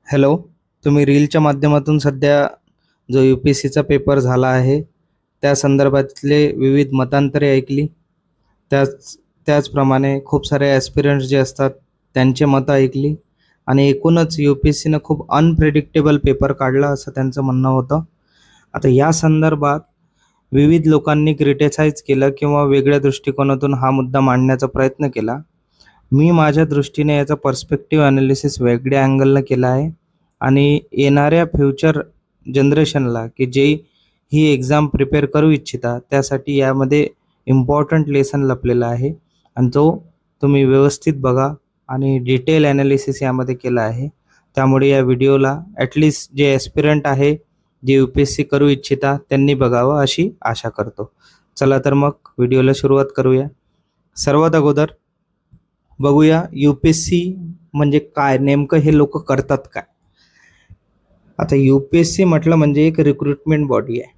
Hello. तुम्ही रीलच्या माध्यमातून सध्या जो यू पी एस सीचा पेपर झाला आहे त्या संदर्भातले विविध मतांतरे ऐकली. त्याचप्रमाणे खूप सारे ॲस्पिरंट्स जे असतात त्यांचे मतं ऐकली आणि एकूणच यू पी एस सीनं खूप अनप्रेडिक्टेबल पेपर काढला असं त्यांचं म्हणणं होतं. आता या संदर्भात विविध लोकांनी क्रिटिसाइज केलं किंवा वेगळ्या दृष्टिकोनातून हा मुद्दा मांडण्याचा प्रयत्न केला. मी माझ्या दृष्टीने याचा पर्स्पेक्टिव्ह ॲनालिसिस वेगळ्या अँगलनं केला आहे आणि येणाऱ्या फ्युचर जनरेशनला की जे ही एक्झाम प्रिपेअर करू इच्छिता त्यासाठी यामध्ये इम्पॉर्टंट लेसन लपलेला आहे आणि तो तुम्ही व्यवस्थित बघा आणि डिटेल ॲनालिसिस यामध्ये केला आहे. त्यामुळे या व्हिडिओला ॲटलिस्ट जे ॲस्पिरंट आहे, जे यू पी एस सी करू इच्छिता त्यांनी बघावं अशी आशा करतो. चला तर मग व्हिडिओला सुरुवात करूया. सर्वात अगोदर बघूया यू पी एस सी म्हणजे काय, नेमकं हे लोक करतात काय. आता यू पी एस सी म्हटलं म्हणजे एक रिक्रुटमेंट बॉडी आहे.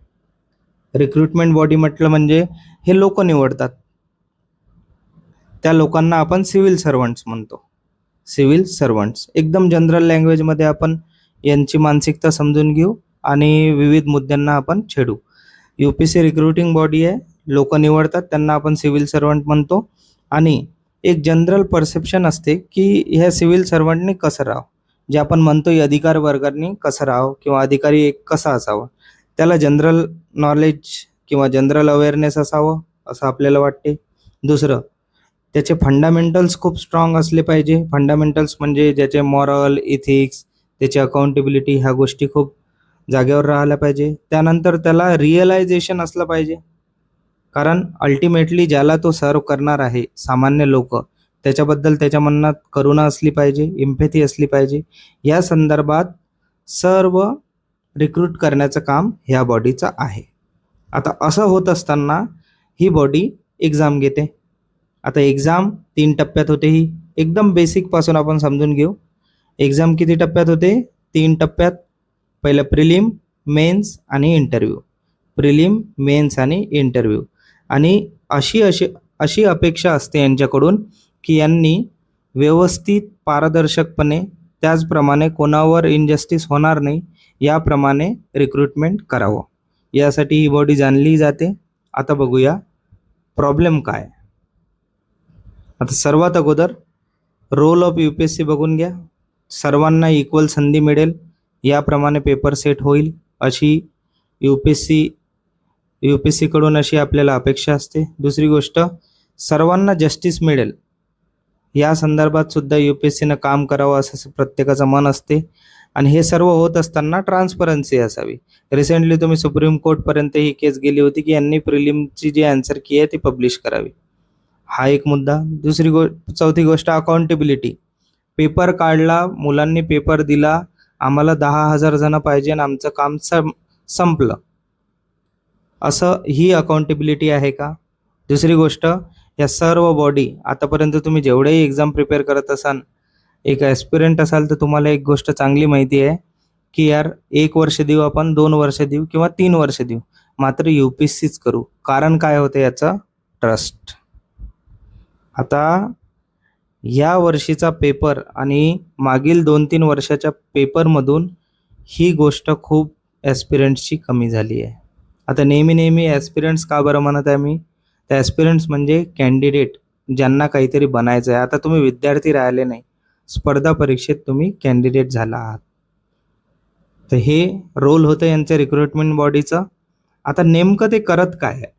रिक्रुटमेंट बॉडी म्हटलं म्हणजे हे लोक निवडतात. त्या लोकांना आपण सिव्हिल सर्वंट्स म्हणतो. सिव्हिल सर्वंट्स एकदम जनरल लँग्वेजमध्ये आपण यांची मानसिकता समजून घेऊ आणि विविध मुद्द्यांना आपण छेडू. U P S C recruiting body आहे, लोक निवडतात, त्यांना आपण सिव्हिल सर्वंट म्हणतो. आणि एक जनरल परसेप्शन असते की ह्या सिव्हिल सर्वंटनी कसं राहावं, जे आपण म्हणतो अधिकार वर्गांनी कसं राहावं किंवा अधिकारी एक कसा असावा, त्याला जनरल नॉलेज किंवा जनरल अवेअरनेस असावं असं आपल्याला वाटते. दुसरं, त्याचे फंडामेंटल्स खूप स्ट्रॉंग असले पाहिजे. फंडामेंटल्स म्हणजे ज्याचे मॉरल, इथिक्स, त्याची अकाउंटेबिलिटी ह्या गोष्टी खूप जागेवर राहायला पाहिजे. त्यानंतर त्याला रिअलायझेशन असलं पाहिजे, कारण अल्टिमेटली ज्याला तो सर्व करणार आहे, सामान्य लोक, त्याच्याबद्दल त्याच्या मनात करुणा असली पाहिजे, इम्पॅथी असली पाहिजे. या संदर्भात सर्व रिक्रूट करण्याचं काम ह्या बॉडीचं आहे. आता असं होत असताना ही बॉडी एक्झाम घेते. आता एक्झाम 3 टप्प्यात होते. ही एकदम बेसिकपासून आपण समजून घेऊ. एक्झाम किती टप्प्यात होते? 3 टप्प्यात. पहिलं प्रिलिम, मेन्स आणि इंटरव्ह्यू. प्रिलिम, मेन्स आणि इंटरव्ह्यू. आणि अशी अशी अशी अपेक्षा असते यांच्याकडून की यांनी व्यवस्थित, पारदर्शकपणे, त्याचप्रमाणे कोणावर इनजस्टिस होणार नाही याप्रमाणे रिक्रुटमेंट करावं. यासाठी ही बॉडी जाणली जाते. आता बघूया प्रॉब्लेम काय. आता सर्वात अगोदर role of U P S C बघून घ्या. सर्वांना इक्वल संधी मिळेल याप्रमाणे पेपर सेट होईल अशी यू पी एस सीकडून अशी आपल्याला अपेक्षा असते. दुसरी गोष्ट, सर्वांना जस्टिस मिळेल या संदर्भात सुद्धा यू पी एस सीनं काम करावं असं प्रत्येकाचं मन असते. आणि हे सर्व होत असताना ट्रान्सपरन्सी असावी. रिसेंटली तुम्ही सुप्रीम कोर्टपर्यंत ही केस गेली होती की यांनी प्रिलिमची जी आन्सर की आहे ती पब्लिश करावी. हा एक मुद्दा. चौथी गोष्ट, अकाउंटेबिलिटी. पेपर काढला, मुलांनी पेपर दिला, आम्हाला 10,000 जण पाहिजे आणि आमचं काम संपलं, असं ही अकाउंटेबिलिटी आहे का? दुसरी गोष्ट, या सर्व बॉडी, आतापर्यंत तुम्ही जेवढेही एक्झाम प्रिपेअर करत असाल, एक ॲस्पिरंट असाल तर तुम्हाला एक गोष्ट चांगली माहिती आहे की यार 1 वर्ष देऊ आपण, 2 वर्ष देऊ किंवा 3 वर्ष देऊ, मात्र यू पी एस सीच करू. कारण काय होतं याचं? ट्रस्ट. आता या वर्षीचा पेपर आणि मागील 2-3 वर्षाच्या पेपरमधून ही गोष्ट खूप ॲस्पिरंट्सची कमी झाली आहे. आता नेहमी ॲस्पिरंट्स का बरं म्हणत आहे मी? त्या ॲस्पिरंट्स म्हणजे कॅन्डिडेट ज्यांना काहीतरी बनायचं आहे. आता तुम्ही विद्यार्थी राहिले नाही, स्पर्धा परीक्षेत तुम्ही कॅन्डिडेट झाला आहात. तर हे रोल होतं यांचं रिक्रुटमेंट बॉडीचं. आता नेमकं ते करत काय आहे?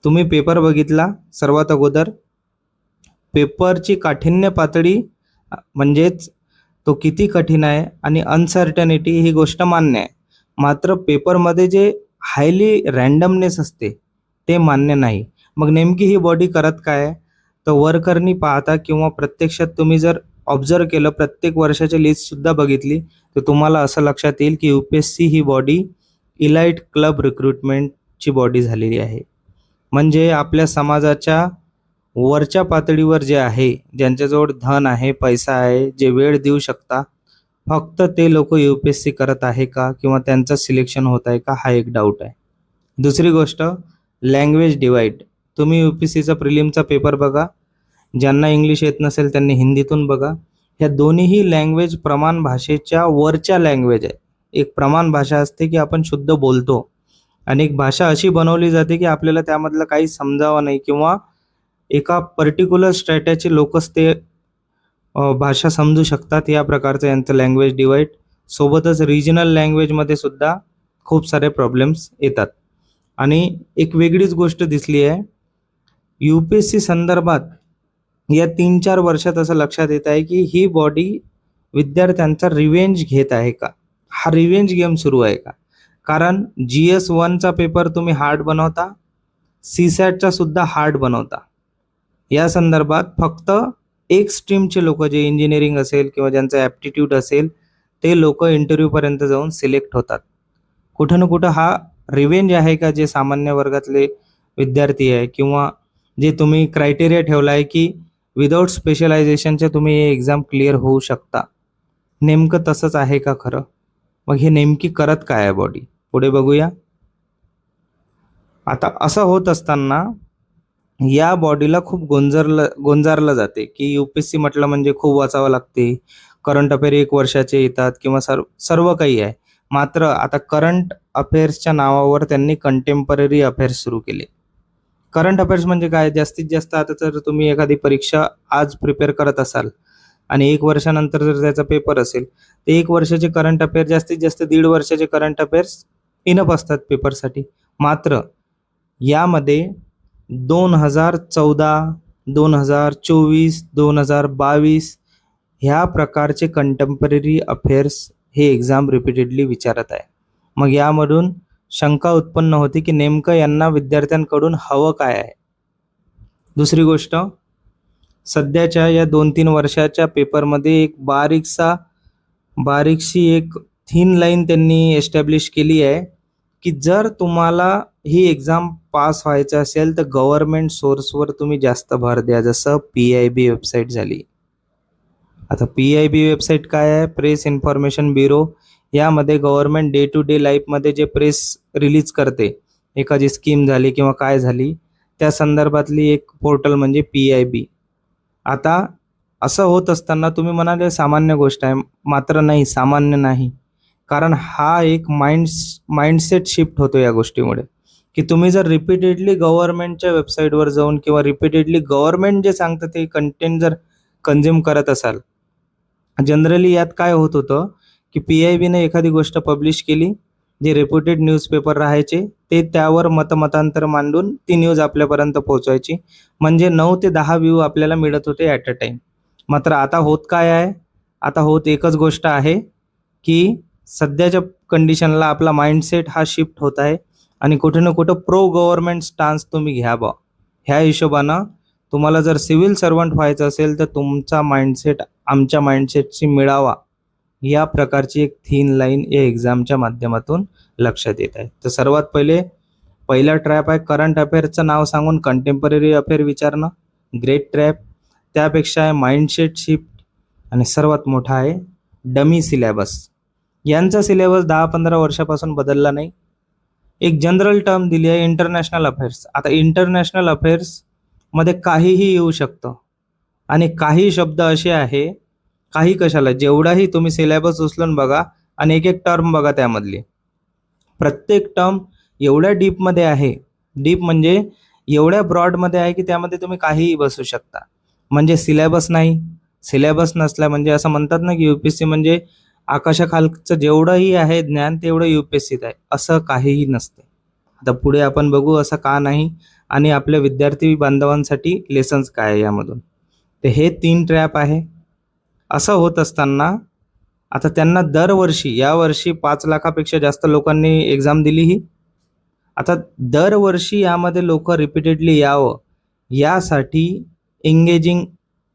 तुम्ही पेपर बघितला. सर्वात अगोदर पेपरची काठिण्य पातळी म्हणजेच तो किती कठीण आहे आणि अनसर्टनिटी ही गोष्ट मान्य आहे, मात्र पेपरमध्ये जे हायली रँडमनेस असते ते मान्य नाही. मग नेमकी ही बॉडी करत काय आहे? तर वर्करनी पाहता किंवा प्रत्यक्षात तुम्ही जर ऑब्झर्व केलं, प्रत्येक वर्षाची लिस्टसुद्धा बघितली, तर तुम्हाला असं लक्षात येईल की you P S C he body elite club रिक्रुटमेंटची body झालेली आहे. म्हणजे आपल्या समाजाच्या वरच्या पातळीवर जे आहे, ज्यांच्याजवळ धन आहे, पैसा आहे, जे वेळ देऊ शकता, फक्त ते लोक यू पी एस सी करत आहे का किंवा त्यांचं सिलेक्शन होत आहे का, हा एक डाऊट आहे. दुसरी गोष्ट, लँग्वेज डिवाईड. तुम्ही यू पी एस सीचा प्रिलिमचा पेपर बघा, ज्यांना इंग्लिश येत नसेल त्यांनी हिंदीतून बघा, ह्या दोन्हीही लँग्वेज प्रमाण भाषेच्या वरच्या लँग्वेज आहे. एक प्रमाण भाषा असते की आपण शुद्ध बोलतो, आणि एक भाषा अशी बनवली जाते की आपल्याला त्यामधलं काही समजावं नाही, किंवा एका पर्टिक्युलर स्ट्रॅटाचे लोकच ते भाषा समजू शकतात. या प्रकारचं यांचं लँग्वेज डिवाईड. सोबतच रिजनल लँग्वेजमध्ये सुद्धा खूप सारे प्रॉब्लेम्स येतात. आणि एक वेगळीच गोष्ट दिसली आहे UPSC संदर्भात या 3-4 वर्षात. असं लक्षात येत आहे की ही बॉडी विद्यार्थ्यांचा रिव्हेंज घेत आहे का? हा रिव्हेंज गेम सुरू आहे का? कारण GS1चा पेपर तुम्ही हार्ड बनवता, CSATचा सुद्धा हार्ड बनवता. या संदर्भात फक्त एक स्ट्रीमचे लोक, जे इंजिनिअरिंग असेल किंवा ज्यांचं ॲप्टिट्यूड असेल, ते लोक इंटरव्ह्यूपर्यंत जाऊन सिलेक्ट होतात. कुठं ना कुठं हा रिव्हेंज आहे का, जे सामान्य वर्गातले विद्यार्थी आहे किंवा जे तुम्ही क्रायटेरिया ठेवला आहे की विदाऊट स्पेशलायझेशनचे तुम्ही हे एक्झाम क्लिअर होऊ शकता, नेमकं तसंच आहे का खरं? मग हे नेमकी करत काय आहे बॉडी? पुढे बघूया. आता असं होत असताना या बॉडीला खूप गोंजारलं जाते की UPSC म्हटलं म्हणजे खूप वाचावं लागते, करंट अफेअर 1 वर्षाचे येतात किंवा सर्व काही आहे. मात्र आता करंट अफेअर्सच्या नावावर त्यांनी कंटेम्पररी अफेअर्स सुरू केले. करंट अफेअर्स म्हणजे काय? जास्तीत जास्त आता जर तुम्ही एखादी परीक्षा आज प्रिपेअर करत असाल आणि 1 वर्षानंतर जर त्याचा पेपर असेल, ते 1 वर्षाचे करंट अफेअर, जास्तीत जास्त 1.5 वर्षाचे करंट अफेअर्स इनफ असतात पेपरसाठी. मात्र यामध्ये 2014, 2024, 2022 ह्या प्रकारचे कंटेम्पररी अफेअर्स हे एक्झाम रिपीटेडली विचारत आहे. मग यामधून शंका उत्पन्न होते की नेमकं यांना विद्यार्थ्यांकडून हवं काय आहे? दुसरी गोष्ट, सध्याच्या या 2-3 वर्षाच्या पेपरमध्ये एक बारीकशी एक थिन लाईन त्यांनी एस्टॅब्लिश केली आहे की जर तुम्हाला ही एक्झाम पास व्हायचं असेल तर गव्हर्नमेंट सोर्सवर तुम्ही जास्त भर द्या, जसं PIB वेबसाईट झाली. आता PIB वेबसाईट काय आहे? Press information bureau. यामध्ये गव्हर्नमेंट डे टू डे लाईफमध्ये जे प्रेस रिलीज करते, एखादी स्कीम झाली किंवा काय झाली, त्या संदर्भातली एक पोर्टल म्हणजे PIB. आता असं होत असताना तुम्ही म्हणाले सामान्य गोष्ट आहे, मात्र नाही, सामान्य नाही. कारण हा एक माइंडसेट शिफ्ट होतो या गोष्टीमुळे, की तुम्ही जर रिपीटेडली गव्हर्नमेंटच्या वेबसाईटवर जाऊन किंवा रिपीटेडली गव्हर्नमेंट जे सांगतं ते कंटेंट जर कन्झ्युम करत असाल. जनरली यात काय होत होतं की PIBने एखादी गोष्ट पब्लिश केली, जे रेप्युटेड न्यूजपेपर राहायचे ते त्यावर मतांतर मांडून ती न्यूज आपल्यापर्यंत पोहोचवायची. म्हणजे 9 ते 10 व्ह्यू आपल्याला मिळत होते ॲट अ टाईम. मात्र आता होत काय आहे? आता होत एकच गोष्ट आहे की सध्याच्या कंडिशनला आपला माइंडसेट हा शिफ्ट होत आहे आणि कुठे ना कुठं प्रो गव्हर्नमेंट स्टान्स तुम्ही घ्या बा. ह्या हिशोबानं तुम्हाला जर सिव्हिल सर्वंट व्हायचं असेल तर तुमचा माइंडसेट आमच्या माइंडसेटशी मिळावा, या प्रकारची एक थिन लाईन या एक्झामच्या माध्यमातून लक्षात येत आहे. तर सर्वात पहिला ट्रॅप आहे करंट अफेअर्सचं नाव सांगून कंटेम्पररी अफेअर विचारणं, ग्रेट ट्रॅप. त्यापेक्षा आहे माइंडसेट शिफ्ट, आणि सर्वात मोठा आहे डमी सिलेबस. यांचा सिलेबस 10-15 वर्षापासून बदलला नाही. एक जनरल टर्म दिली आहे इंटरनॅशनल अफेअर्स. आता इंटरनॅशनल अफेअर्समध्ये काहीही येऊ शकतं, आणि काही शब्द असे आहे, काही कशाला, जेवढाही तुम्ही सिलेबस उचलून बघा आणि एक टर्म बघा, त्यामधली प्रत्येक टर्म एवढ्या डीपमध्ये आहे, डीप म्हणजे एवढ्या ब्रॉडमध्ये आहे की त्यामध्ये तुम्ही काहीही बसू शकता. म्हणजे सिलेबस नाही. सिलेबस नसला म्हणजे असं म्हणतात ना की UPSC म्हणजे आकाशाखालचं जेवढंही आहे ज्ञान तेवढं UPSCत आहे, असं काहीही नसते. आता पुढे आपण बघू असं का नाही, आणि आपल्या विद्यार्थी बांधवांसाठी लेसन्स काय आहे यामधून. तर हे 3 ट्रॅप आहे. असं होत असताना आता त्यांना दरवर्षी, यावर्षी 5 लाखापेक्षा जास्त लोकांनी एक्झाम दिली ही. आता दरवर्षी यामध्ये लोक रिपीटेडली यावं यासाठी एंगेजिंग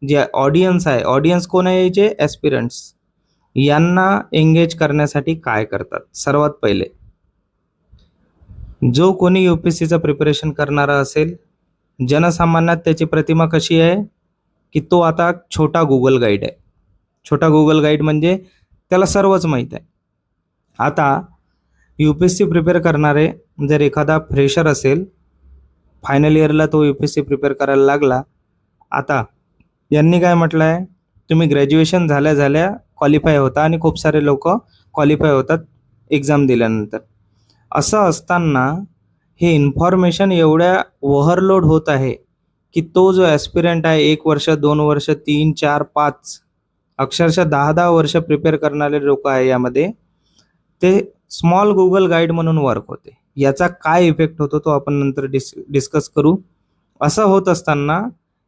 जे ऑडियन्स आहे, ऑडियन्स कोण आहे? याचे ॲस्पिरंट्स. यांना एंगेज करण्यासाठी काय करतात? सर्वात पहिले, जो कोणी UPSCचं प्रिपरेशन करणारा असेल, जनसामान्यात त्याची प्रतिमा कशी आहे की तो आता छोटा गुगल गाईड आहे. छोटा गुगल गाईड म्हणजे त्याला सर्वच माहीत आहे. आता UPSC प्रिपेअर करणारे जर एखादा फ्रेशर असेल, फायनल इयरला तो UPSC प्रिपेअर करायला लागला, आता यांनी काय म्हटलं आहे तुम्ही ग्रॅज्युएशन झाल्या झाल्या क्वालिफाय होता आणि खूप सारे लोक क्वालिफाय होतात एक्झाम दिल्यानंतर. असं असताना हे इन्फॉर्मेशन एवढ्या ओव्हरलोड होत आहे की तो जो ॲस्पिरंट आहे 1 वर्ष, 2 वर्ष, 3, 4, 5 अक्षरशः 10-10 वर्ष प्रिपेअर करणारे लोक आहे यामध्ये, ते स्मॉल गुगल गाईड म्हणून वर्क होते. याचा काय इफेक्ट होतो तो आपण नंतर डिस्कस करू. असं होत असताना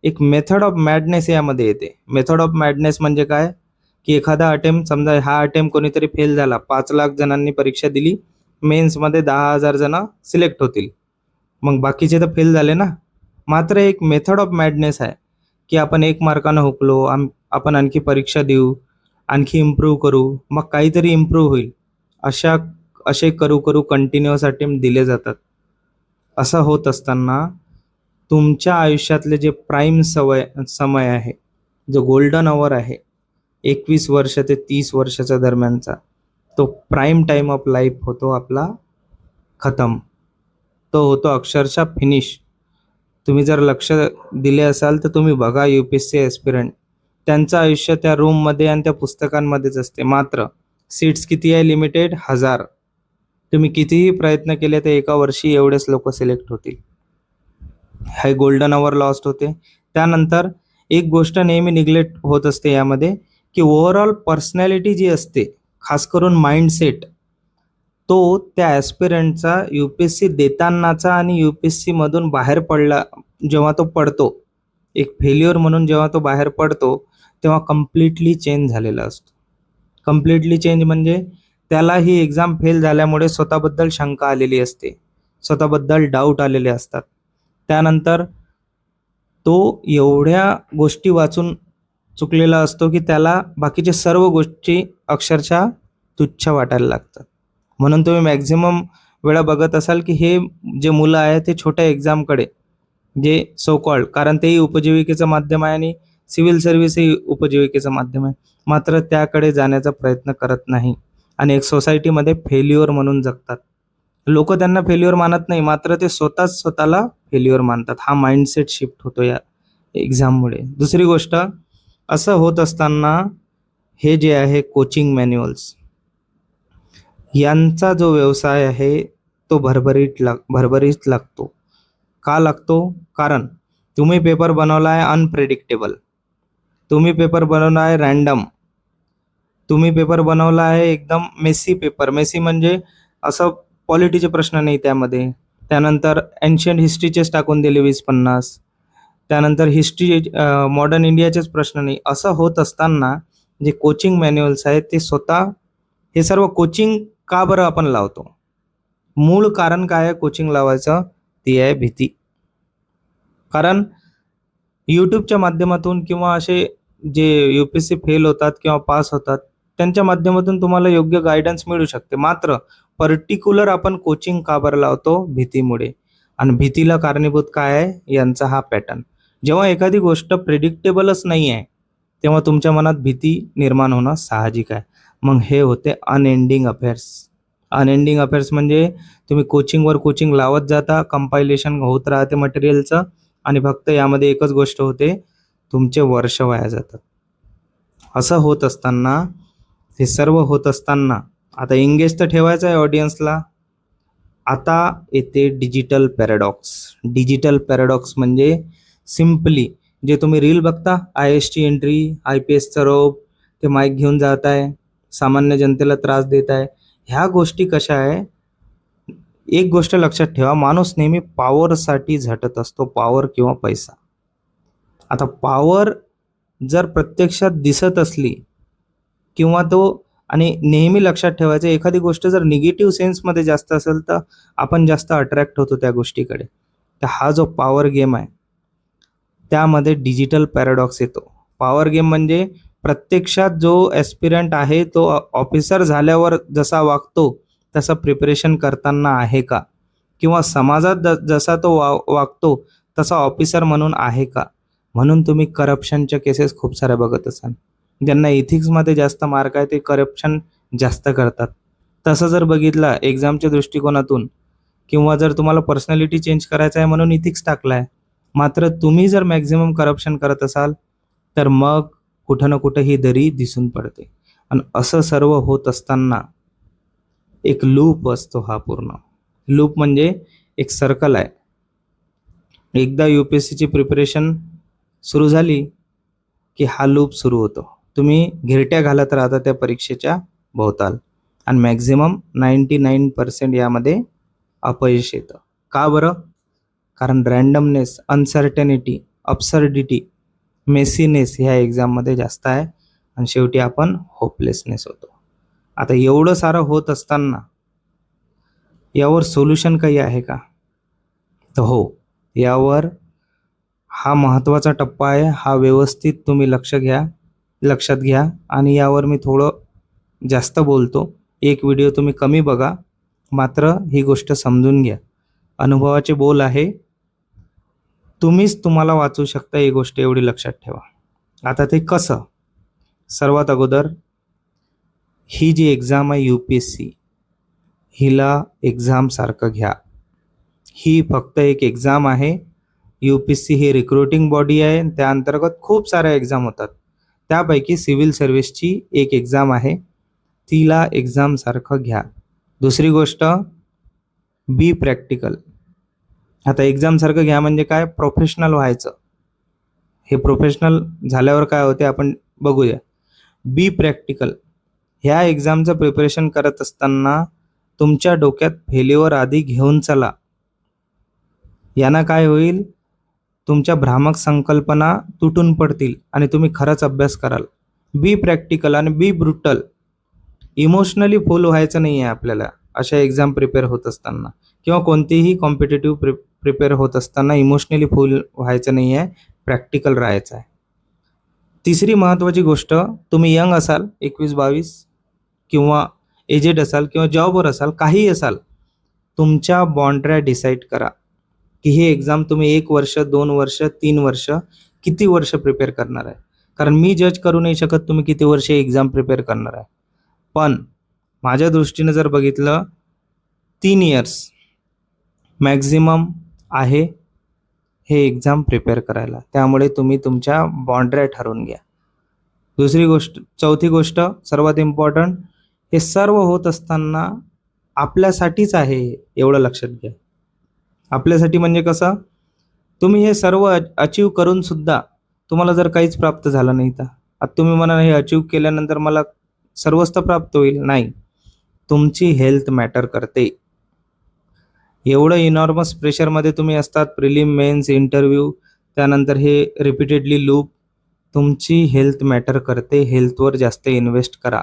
एक मेथड ऑफ मॅडनेस यामध्ये येते. मेथड ऑफ मॅडनेस म्हणजे काय, की एखादा अटेम्प्ट, समजा हा अटेम्प्ट कोणीतरी फेल झाला, 5 लाख जणांनी परीक्षा दिली, मेन्समध्ये 10,000 जण सिलेक्ट होतील, मग बाकीचे तर फेल झाले ना. मात्र एक मेथड ऑफ मॅडनेस आहे की आपण 1 मार्कानं हुकलो, आपण आणखी परीक्षा देऊ, आणखी इम्प्रूव्ह करू, मग काहीतरी इम्प्रूव्ह होईल, असे करू करू कंटिन्युअस अटेम्प्ट दिले जातात. असं होत असताना तुमच्या आयुष्यातले जे प्राईम समय आहे, जो गोल्डन अवर आहे, 21 वर्ष ते 30 वर्षाच्या दरम्यानचा, तो प्राईम टाईम ऑफ लाईफ होतो आपला खतम. तो होतो अक्षरशः फिनिश. तुम्ही जर लक्ष दिले असाल तर तुम्ही बघा UPSC ॲस्पिरंट, त्यांचं आयुष्य त्या रूममध्ये आणि त्या पुस्तकांमध्येच असते. मात्र सीट्स किती आहे? लिमिटेड 1000. तुम्ही कितीही प्रयत्न केले तर एका वर्षी एवढेच लोक सिलेक्ट होतील. हे गोल्डन अवर लॉस्ट होते. त्यानंतर एक गोष्ट नेहमी निग्लेक्ट होत असते यामध्ये, की ओव्हरऑल पर्सनॅलिटी जी असते, खास करून माइंडसेट, तो त्या ॲस्पिरंटचा UPSC देतानाचा आणि UPSC मधून बाहेर पडला जेव्हा तो पडतो, एक फेल्युअर म्हणून जेव्हा तो बाहेर पडतो, तेव्हा कम्प्लिटली चेंज झालेला असतो. कम्प्लिटली चेंज म्हणजे त्याला ही एक्झाम फेल झाल्यामुळे स्वतःबद्दल शंका आलेली असते, स्वतःबद्दल डाऊट आलेले असतात. त्यानंतर तो एवढ्या गोष्टी वाचून चुकलेला असतो की त्याला बाकीचे सर्व गोष्टी अक्षरशः तुच्छ वाटायला लागतात. म्हणून तुम्ही मॅक्झिमम वेळा बघत असाल की हे जे मुलं आहेत ते छोट्या एक्झामकडे, जे सो कॉल्ड, कारण तेही उपजीविकेचं माध्यम आहे आणि सिव्हिल सर्व्हिस ही उपजीविकेचं माध्यम आहे, मात्र त्याकडे जाण्याचा प्रयत्न करत नाही आणि एक सोसायटीमध्ये फेल्युअर म्हणून जगतात. लोक त्यांना फेल्युअर मानत नाही, मात्र ते स्वतःच स्वतःला फेल्युअर मानतात. हा माइंडसेट शिफ्ट होतो या एक्झाममुळे. दुसरी गोष्ट, असं होत असताना हे जे आहे कोचिंग मॅन्युअल्स, यांचा जो व्यवसाय आहे तो भरभरीत लागतो. का लागतो? कारण तुम्ही पेपर बनवला आहे अनप्रेडिक्टेबल, तुम्ही पेपर बनवला आहे रॅन्डम, तुम्ही पेपर बनवला आहे एकदम मेसी पेपर. मेसी म्हणजे असं पॉलिटीचे प्रश्न नाही त्यामध्ये. त्यानंतर एन्शियंट हिस्ट्रीचेच टाकून दिले 20-50. त्यानंतर मॉडर्न इंडियाचेच प्रश्न नाही. असं होत असताना जे कोचिंग मॅन्युअल्स आहेत ते स्वतः, हे सर्व कोचिंग का बरं आपण लावतो? मूळ कारण काय आहे कोचिंग लावायचं? ती आहे भीती. कारण यूट्यूबच्या माध्यमातून किंवा असे जे UPSC फेल होतात किंवा पास होतात त्यांच्या माध्यमातून तुम्हाला योग्य गायडन्स मिळू शकते. मात्र पर्टिक्युलर आपण कोचिंग का बरं लावतो? भीतीमुळे. आणि भीतीला कारणीभूत काय आहे? यांचा हा पॅटर्न. जेव्हा एखादी गोष्ट प्रेडिक्टेबलच नाही आहे तेव्हा तुमच्या मनात भीती निर्माण होणं साहजिक आहे. मग हे होते अनएंडिंग अफेअर्स. अनएंडिंग अफेअर्स म्हणजे तुम्ही कोचिंगवर कोचिंग लावत जाता, कंपायलेशन होत राहते मटेरियलचं, आणि फक्त यामध्ये एकच गोष्ट होते, तुमचे वर्ष वाया जातात. असं होत असताना, हे सर्व होत असताना, आता इंगेज तर ठेवायचं आहे ऑडियन्सला. आता येते डिजिटल पॅराडॉक्स. डिजिटल पॅराडॉक्स म्हणजे सिम्पली जे तुम्ही रील बघता, IAS ची एंट्री, IPSचं रोप, ते माईक घेऊन जात आहे, सामान्य जनतेला त्रास देत आहे, ह्या गोष्टी कशा आहे? एक गोष्ट लक्षात ठेवा, माणूस नेहमी पॉवरसाठी झटत असतो, पॉवर किंवा पैसा. आता पॉवर जर प्रत्यक्षात दिसत असली किंवा तो, आणि नेहमी लक्षात ठेवायचं, एखादी गोष्ट जर निगेटिव्ह सेन्समध्ये जास्त असेल तर आपण जास्त अट्रॅक्ट होतो त्या गोष्टीकडे. तर हा जो पॉवर गेम आहे त्यामध्ये डिजिटल पॅराडॉक्स येतो. पॉवर गेम म्हणजे प्रत्यक्षात जो ॲस्पिरंट आहे तो ऑफिसर झाल्यावर जसा वागतो तसं प्रिपरेशन करताना आहे का? किंवा समाजात जसा तो वागतो तसा ऑफिसर म्हणून आहे का? म्हणून तुम्ही करप्शनच्या केसेस खूप साऱ्या बघत असाल. ज्यांना इथिक्समध्ये जास्त मार्क आहे ते करप्शन जास्त करतात. तसं जर बघितलं एक्झामच्या दृष्टिकोनातून, किंवा जर तुम्हाला पर्सनॅलिटी चेंज करायचं आहे म्हणून इथिक्स टाकला आहे, मात्र तुम्ही जर मॅक्झिमम करप्शन करत असाल तर मग कुठं ना कुठं ही दरी दिसून पडते. आणि असं सर्व होत असताना एक लूप असतो, हा पूर्ण लूप म्हणजे एक सर्कल आहे. एकदा UPSCची प्रिपरेशन सुरू झाली की हा लूप सुरू होतो. तुम्ही घिरट्या घालत राहता त्या परीक्षेच्या भोवताल आणि मॅक्झिमम 99% यामध्ये अपयश येतं. का बरं? कारण रँडमनेस, अनसर्टनिटी, अब्सर्डिटी, मेसीनेस ह्या एक्झाममध्ये जास्त आहे आणि शेवटी आपण होपलेसनेस होतो. आता एवढं सारं होत असताना यावर सोल्युशन काही आहे का? तर हो, यावर हा महत्त्वाचा टप्पा आहे. हा व्यवस्थित तुम्ही लक्षात घ्या आणि यावर मी थोडं जास्त बोलतो. एक व्हिडिओ तुम्ही कमी बघा, मात्र ही गोष्ट समजून घ्या. अनुभवाचे बोल आहे. तुम्हीच तुम्हाला वाचवू शकता, ही गोष्ट एवढी लक्षात ठेवा. आता ते कसं? सर्वात अगोदर ही जी एक्झाम आहे UPSC, हिला एक्झामसारखं घ्या. ही फक्त एक एक्झाम आहे. UPSC ही रिक्रुटिंग बॉडी आहे. त्या अंतर्गत खूप साऱ्या एक्झाम होतात. त्यापैकी सिव्हिल सर्व्हिसची एक एक्झाम आहे. तिला एक्झामसारखं घ्या. दुसरी गोष्ट, बी प्रॅक्टिकल. आता एक्झामसारखं घ्या म्हणजे काय? प्रोफेशनल व्हायचं. हे प्रोफेशनल झाल्यावर काय होते आपण बघूया. बी प्रॅक्टिकल. ह्या एक्झामचं प्रिपरेशन करत असताना तुमच्या डोक्यात फेल्युअर आधी घेऊन चला. यानं काय होईल? तुमच्या भ्रामक संकल्पना तुटून पडतील आणि तुम्ही खरंच अभ्यास कराल. बी प्रॅक्टिकल आणि बी ब्रुटल. इमोशनली फुल व्हायचं नाही आहे आपल्याला अशा एक्झाम प्रिपेअर होत असताना, किंवा कोणतीही कॉम्पिटेटिव्ह प्रिपेअर होत असताना इमोशनली फुल व्हायचं नाही आहे, प्रॅक्टिकल राहायचं आहे. तिसरी महत्त्वाची गोष्ट, तुम्ही यंग असाल 21-22 किंवा एजेड असाल किंवा जॉबवर असाल, काहीही असाल, तुमच्या बाउंड्र्या डिसाईड करा की ही एक्झाम तुम्ही 1 वर्ष, 2 वर्ष, 3 वर्ष, किती वर्ष प्रिपेअर करणार आहे. कारण मी जज करू नाही शकत तुम्ही किती वर्ष एक्झाम प्रिपेअर करणार आहे. पण माझ्या दृष्टीने जर बघितलं, 3 इयर्स मॅक्झिमम आहे हे एक्झाम प्रिपेअर करायला. त्यामुळे तुम्ही तुमच्या बाउंड्र्या ठरवून घ्या. चौथी गोष्ट सर्वात इम्पॉर्टंट, हे सर्व होत असताना आपल्यासाठीच आहे, एवढं लक्षात घ्या. आपल्यासाठी म्हणजे कसं? तुम्ही हे सर्व अचीव करून सुद्धा तुम्हाला जर काहीच प्राप्त झालं नाही, तर आता तुम्ही म्हणा हे अचीव केल्यानंतर मला सर्वच तर प्राप्त होईल. नाही, तुमची हेल्थ मॅटर करते. एवढं इनॉर्मस प्रेशरमध्ये तुम्ही असतात, प्रिलिम, मेन्स, इंटरव्ह्यू, त्यानंतर हे रिपीटेडली लूप. तुमची हेल्थ मॅटर करते. हेल्थवर जास्त इन्व्हेस्ट करा.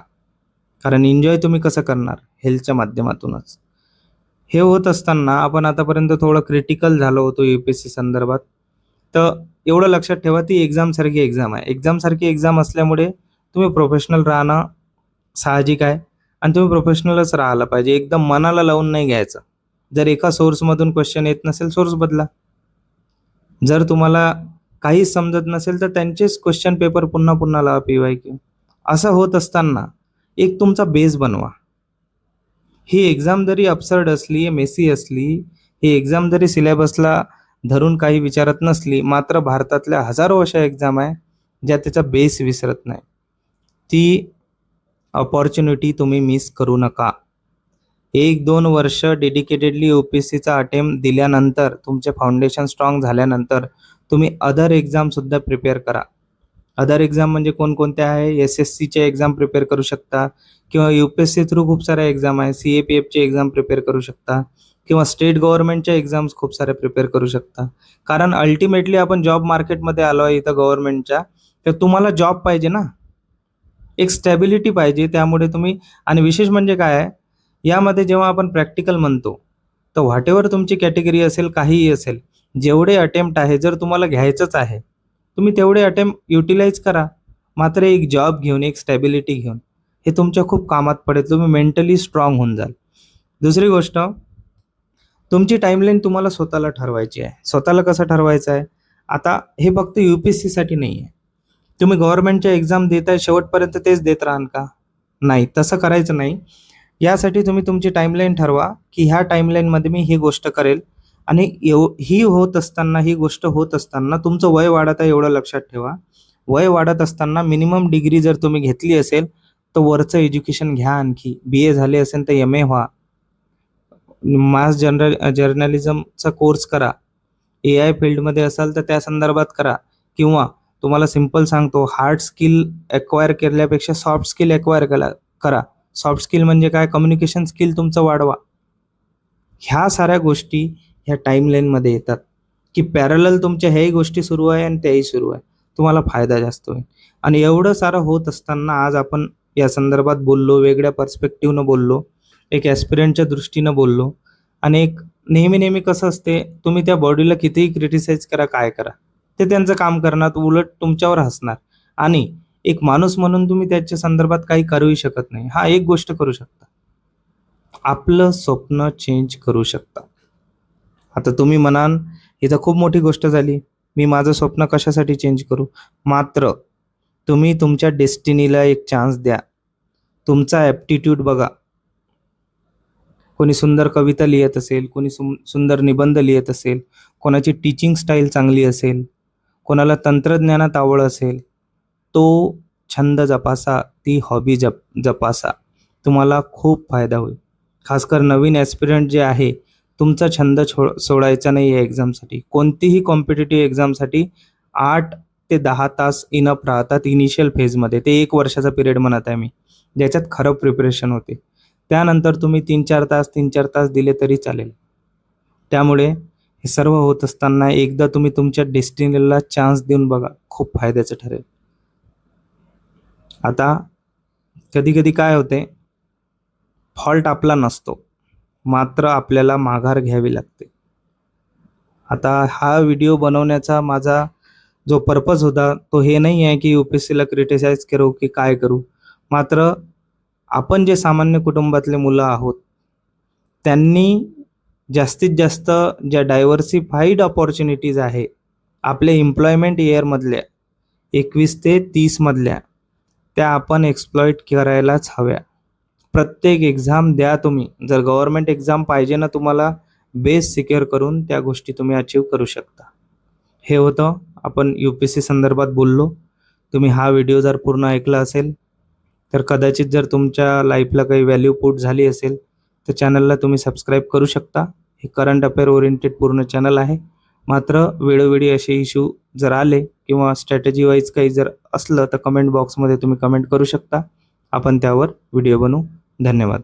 कारण एन्जॉय तुम्ही कसं करणार? हेल्थच्या माध्यमातूनच. हे होत असताना आपण आतापर्यंत थोडं क्रिटिकल झालो होतो UPSC संदर्भात. तर एवढं लक्षात ठेवा, ती एक्झामसारखी एक्झाम आहे. एक्झामसारखी एक्झाम असल्यामुळे तुम्ही प्रोफेशनल राहणं साहजिक आहे आणि तुम्ही प्रोफेशनलच राहायला पाहिजे. एकदम मनाला लावून नाही घ्यायचं. जर एका सोर्समधून क्वेश्चन येत नसेल, सोर्स बदला. जर तुम्हाला काहीच समजत नसेल तर त्यांचेच क्वेश्चन पेपर पुन्हा पुन्हा लावा, PYQ. असं होत असताना एक तुमचा बेस बनवा. ही एक्झाम जरी अब्सर्ड असली, मेसी असली, ही एक्झाम जरी सिलेबसला धरून काही विचारत नसली, मात्र भारतातल्या हजारो अशा एक्झाम आहे ज्या त्याचा बेस विसरत नाही. ती अपॉर्च्युनिटी तुम्ही मिस करू नका. 1-2 वर्ष डेडिकेटेडली UPSCचा अटेम्प्ट दिल्यानंतर, तुमचे फाउंडेशन स्ट्रॉंग झाल्यानंतर तुम्ही अदर एक्झामसुद्धा प्रिपेअर करा. अदर एक्झाम म्हणजे कोणकोणत्या आहे? SSCच्या एक्झाम प्रिपेअर करू शकता, किंवा UPSC थ्रू खूप साऱ्या एक्झाम आहे. CAPFची एक्झाम प्रिपेअर करू शकता, किंवा स्टेट गव्हर्नमेंटच्या एक्झाम्स खूप साऱ्या प्रिपेअर करू शकता. कारण अल्टिमेटली आपण जॉब मार्केटमध्ये आलो आहे इथं गव्हर्नमेंटच्या, तर तुम्हाला जॉब पाहिजे ना, एक स्टॅबिलिटी पाहिजे. त्यामुळे तुम्ही, आणि विशेष म्हणजे काय आहे यामध्ये, जेव्हा आपण प्रॅक्टिकल म्हणतो तर व्हॉटेवर तुमची कॅटेगरी असेल, काहीही असेल, जेवढे अटेम्प्ट आहे, जर तुम्हाला घ्यायचंच आहे, तुम्ही तेवढे अटेम्प्ट युटिलाइज करा. मात्र एक जॉब घेऊन, एक स्टॅबिलिटी घेऊन, हे तुमच्या खूप कामात पडेल. तुम्ही मेंटली स्ट्रॉंग होऊन जाल. दुसरी गोष्ट, तुमची टाईमलाईन तुम्हाला स्वतःला ठरवायची आहे. स्वतःला कसं ठरवायचं आहे? आता हे फक्त UPSCसाठी नाही आहे. तुम्ही गव्हर्नमेंटच्या एक्झाम देताय, शेवटपर्यंत तेच देत राहाल का? नाही, तसं करायचं नाही. यासाठी तुम्ही तुमची टाईमलाईन ठरवा की ह्या टाईमलाईनमध्ये मी ही गोष्ट करेल. आणि ही गोष्ट होत असताना तुमचं वय वाढत आहे, एवढं लक्षात ठेवा. वय वाढत असताना मिनिमम डिग्री जर तुम्ही घेतली असेल तर वरचं एज्युकेशन घ्या, आणखी BA झाले असेल तर MA व्हा, मास जर्नलिझमचा कोर्स करा, AI फील्डमध्ये असाल तर त्या संदर्भात करा, किंवा तुम्हाला सिंपल सांगतो, हार्ड स्किल एक्वायर केल्यापेक्षा सॉफ्ट स्किल एक्वायर करा. सॉफ्ट स्किल म्हणजे काय? कम्युनिकेशन स्किल तुमचं वाढवा. ह्या साऱ्या गोष्टी ह्या टाईमलाईनमध्ये येतात, की पॅरलल तुमच्या ह्याही गोष्टी सुरू आहे आणि त्याही सुरू आहे, तुम्हाला फायदा जास्त होईल. आणि एवढं सारं होत असताना आज आपण या संदर्भात बोललो, वेगळ्या पर्स्पेक्टिव्हनं बोललो, एक ॲस्पिरंटच्या दृष्टीनं बोललो. आणि एक नेहमी कसं असते, तुम्ही त्या बॉडीला कितीही क्रिटिसाइज करा, काय करा, ते त्यांचं काम करणार, उलट तुमच्यावर हसणार. आणि एक माणूस म्हणून तुम्ही त्याच्या संदर्भात काही करूही शकत नाही. हा, एक गोष्ट करू शकता, आपलं स्वप्न चेंज करू शकता. आता तुम्ही म्हणाल, ही तर खूप मोठी गोष्ट झाली, मी माझं स्वप्न कशासाठी चेंज करू? मात्र तुम्ही तुमच्या डेस्टिनीला एक चान्स द्या. तुमचा ॲप्टिट्यूड बघा. कोणी सुंदर कविता लिहित असेल, कोणी सुंदर निबंध लिहित असेल, कोणाची टीचिंग स्टाईल चांगली असेल, कोणाला तंत्रज्ञानात आवड असेल, तो छंद जपासा, ती हॉबी जपासा, तुम्हाला खूप फायदा होईल. खासकर नवीन ॲस्पिरंट जे आहे, तुमचा छंद सोडायचा नाही आहे एक्झामसाठी. कोणतीही कॉम्पिटिटिव्ह एक्झामसाठी 8 ते 10 तास इनफ राहतात इनिशियल फेजमध्ये. ते 1 वर्षाचा पिरियड म्हणत आहे मी, ज्याच्यात खरं प्रिपरेशन होते. त्यानंतर तुम्ही 3-4 तास दिले तरी चालेल. त्यामुळे हे सर्व होत असताना एकदा तुम्ही तुमच्या डेस्टिनीला चान्स देऊन बघा, खूप फायद्याचं ठरेल. आता कधी काय होते, फॉल्ट आपला नसतो, मात्र आपल्याला माघार घ्यावी लागते. आता हा व्हिडिओ बनवण्याचा माझा जो पर्पज होता, तो हे नाही आहे की UPSCला क्रिटिसाइज करू की काय करू. मात्र आपण जे सामान्य कुटुंबातले मुलं आहोत, त्यांनी जास्तीत जास्त ज्या डायव्हर्सिफाईड अपॉर्च्युनिटीज आहे आपल्या एम्प्लॉयमेंट इयरमधल्या 21 ते 30 मधल्या, त्या आपण एक्सप्लॉइट करायलाच हव्या. प्रत्येक एक्झाम द्या तुम्ही. जर गव्हर्नमेंट एक्झाम पाहिजे ना तुम्हाला, बेस सिक्युअर करून त्या गोष्टी तुम्ही अचीव करू शकता. हे होतं, आपण UPSC संदर्भात बोललो. तुम्ही हा व्हिडिओ जर पूर्ण ऐकला असेल तर कदाचित जर तुमच्या लाईफला काही व्हॅल्यू पुट झाली असेल तर चॅनलला तुम्ही सबस्क्राईब करू शकता. हे करंट अफेअर ओरिएंटेड पूर्ण चॅनल आहे. मात्र वेळोवेळी असे इश्यू जर आले किंवा स्ट्रॅटेजी वाईज काही जर असलं तर कमेंट बॉक्समध्ये तुम्ही कमेंट करू शकता. आपण त्यावर व्हिडिओ बनवू. धन्यवाद.